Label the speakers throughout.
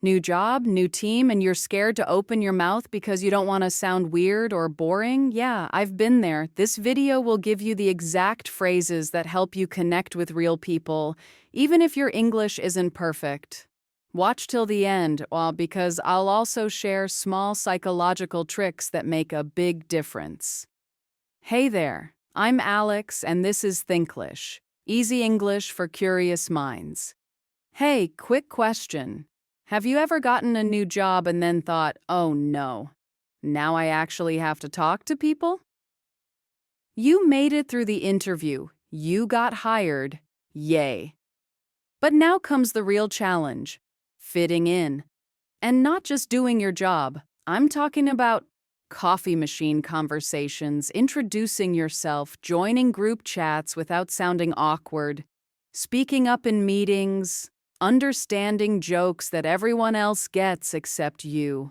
Speaker 1: New job, new team, and you're scared to open your mouth because you don't want to sound weird or boring? Yeah, I've been there. This video will give you the exact phrases that help you connect with real people, even if your English isn't perfect. Watch till the end, because I'll also share small psychological tricks that make a big difference. Hey there, I'm Alex, and this is Thinklish, easy English for curious minds. Hey, quick question. Have you ever gotten a new job and then thought, oh no, now I actually have to talk to people? You made it through the interview. You got hired. Yay. But now comes the real challenge, fitting in. And not just doing your job. I'm talking about coffee machine conversations, introducing yourself, joining group chats without sounding awkward, speaking up in meetings, understanding jokes that everyone else gets except you.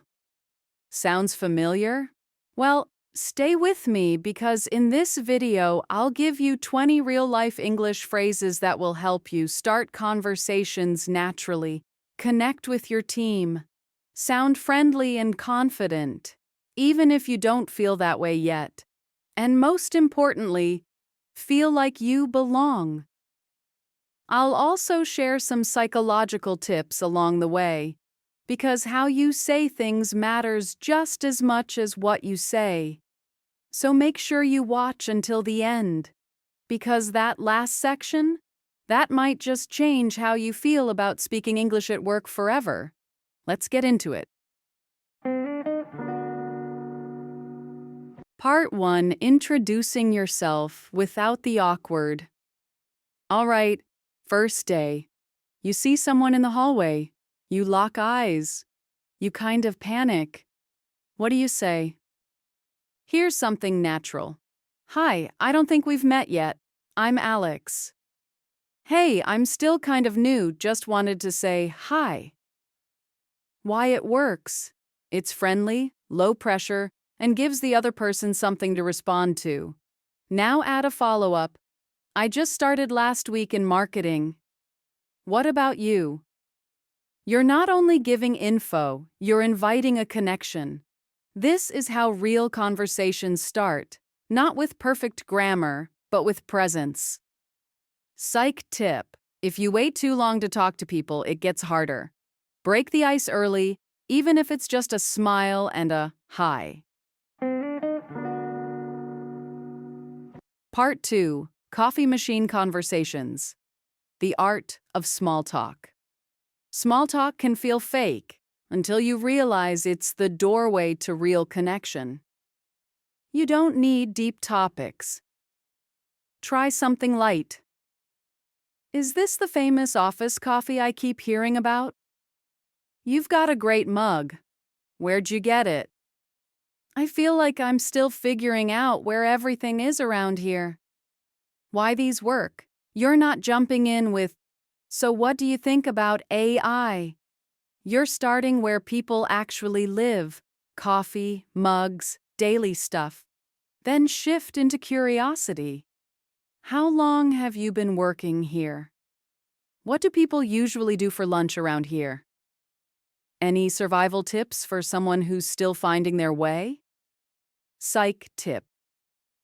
Speaker 1: Sounds familiar? Well, stay with me because in this video, I'll give you 20 real-life English phrases that will help you start conversations naturally, connect with your team, sound friendly and confident, even if you don't feel that way yet. And most importantly, feel like you belong. I'll also share some psychological tips along the way, because how you say things matters just as much as what you say. So make sure you watch until the end, because that last section, that might just change how you feel about speaking English at work forever. Let's get into it. Part 1. Introducing yourself without the awkward. All right. First day. You see someone in the hallway. You lock eyes. You kind of panic. What do you say? Here's something natural. Hi, I don't think we've met yet. I'm Alex. Hey, I'm still kind of new, just wanted to say hi. Why it works. It's friendly, low pressure, and gives the other person something to respond to. Now add a follow-up. I just started last week in marketing. What about you? You're not only giving info, you're inviting a connection. This is how real conversations start, not with perfect grammar, but with presence. Psych tip: if you wait too long to talk to people, it gets harder. Break the ice early, even if it's just a smile and a hi. Part 2. Coffee machine conversations. The art of small talk. Small talk can feel fake until you realize it's the doorway to real connection. You don't need deep topics. Try something light. Is this the famous office coffee I keep hearing about? You've got a great mug. Where'd you get it? I feel like I'm still figuring out where everything is around here. Why these work? You're not jumping in with, so what do you think about AI? You're starting where people actually live, coffee, mugs, daily stuff. Then shift into curiosity. How long have you been working here? What do people usually do for lunch around here? Any survival tips for someone who's still finding their way? Psych tip.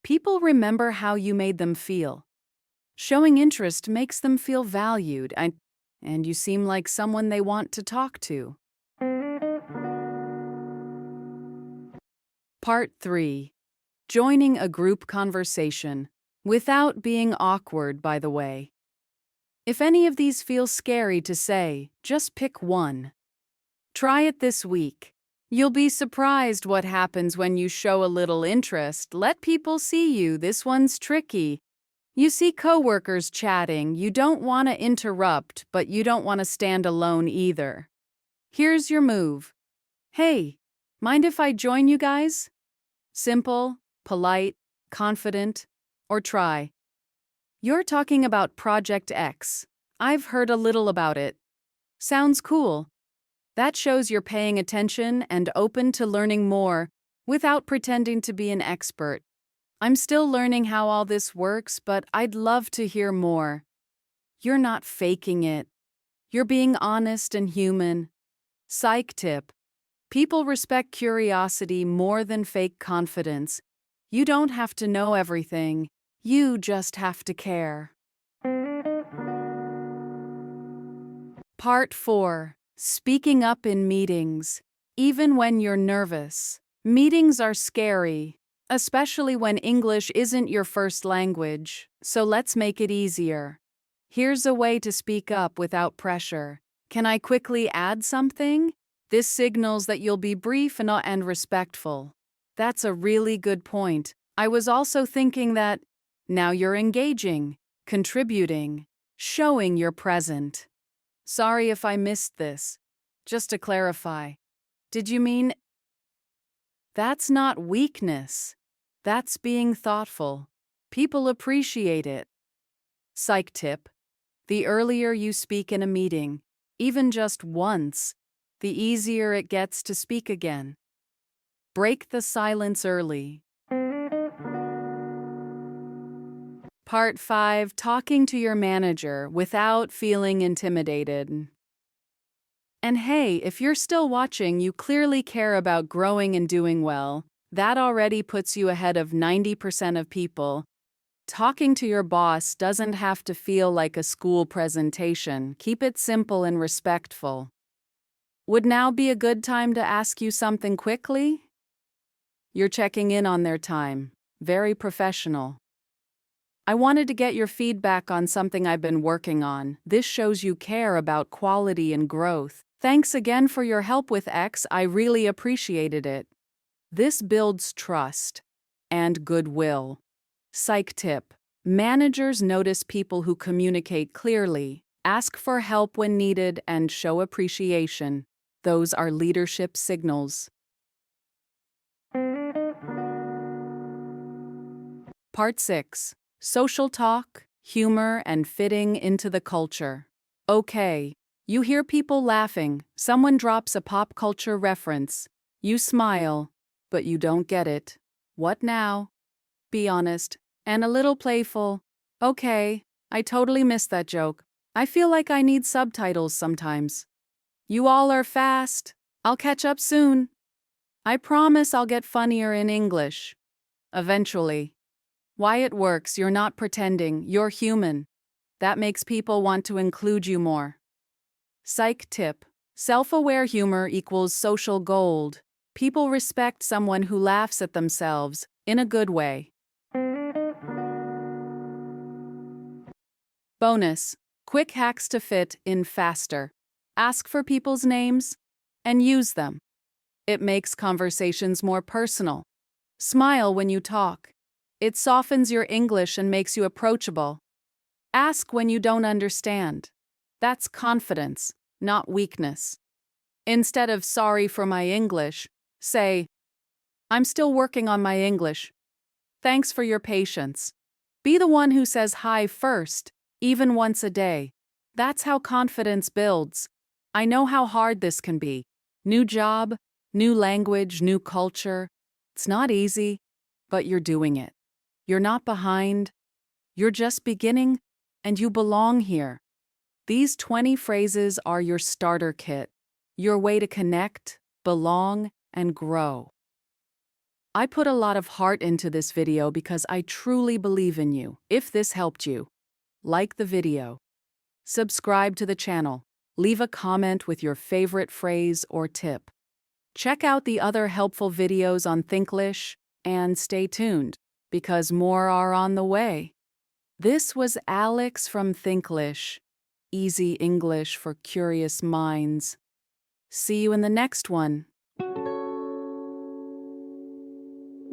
Speaker 1: People remember how you made them feel. Showing interest makes them feel valued, and you seem like someone they want to talk to. Part 3. Joining a group conversation, without being awkward, by the way. If any of these feel scary to say, just pick one. Try it this week. You'll be surprised what happens when you show a little interest. Let people see you. This one's tricky. You see coworkers chatting. You don't want to interrupt, but you don't want to stand alone either. Here's your move. Hey, mind if I join you guys? Simple, polite, confident, or try. You're talking about Project X. I've heard a little about it. Sounds cool. That shows you're paying attention and open to learning more without pretending to be an expert. I'm still learning how all this works, but I'd love to hear more. You're not faking it. You're being honest and human. Psych tip. People respect curiosity more than fake confidence. You don't have to know everything. You just have to care. Part 4. Speaking up in meetings. Even when you're nervous. Meetings are scary, especially when English isn't your first language, so let's make it easier. Here's a way to speak up without pressure. Can I quickly add something? This signals that you'll be brief and respectful. That's a really good point. I was also thinking that now you're engaging, contributing, showing you're present. Sorry if I missed this. Just to clarify, did you mean? That's not weakness. That's being thoughtful. People appreciate it. Psych tip. The earlier you speak in a meeting, even just once, the easier it gets to speak again. Break the silence early. Part 5. Talking to your manager without feeling intimidated. And hey, if you're still watching, you clearly care about growing and doing well. That already puts you ahead of 90% of people. Talking to your boss doesn't have to feel like a school presentation. Keep it simple and respectful. Would now be a good time to ask you something quickly? You're checking in on their time. Very professional. I wanted to get your feedback on something I've been working on. This shows you care about quality and growth. Thanks again for your help with X. I really appreciated it. This builds trust and goodwill. Psych tip. Managers notice people who communicate clearly, ask for help when needed, and show appreciation. Those are leadership signals. Part 6. Social talk, humor, and fitting into the culture. Okay, you hear people laughing, someone drops a pop culture reference. You smile, but you don't get it. What now? Be honest, and a little playful. Okay, I totally missed that joke. I feel like I need subtitles sometimes. You all are fast. I'll catch up soon. I promise I'll get funnier in English. Eventually. Why it works, you're not pretending, you're human. That makes people want to include you more. Psych tip. Self-aware humor equals social gold. People respect someone who laughs at themselves, in a good way. Bonus. Quick hacks to fit in faster. Ask for people's names and use them. It makes conversations more personal. Smile when you talk. It softens your English and makes you approachable. Ask when you don't understand. That's confidence, not weakness. Instead of sorry for my English, say, I'm still working on my English. Thanks for your patience. Be the one who says hi first, even once a day. That's how confidence builds. I know how hard this can be. New job, new language, new culture. It's not easy, but you're doing it. You're not behind. You're just beginning, and you belong here. These 20 phrases are your starter kit, your way to connect, belong, and grow. I put a lot of heart into this video because I truly believe in you. If this helped you, like the video, subscribe to the channel, leave a comment with your favorite phrase or tip. Check out the other helpful videos on Thinklish, and stay tuned, because more are on the way. This was Alex from Thinklish, easy English for curious minds. See you in the next one.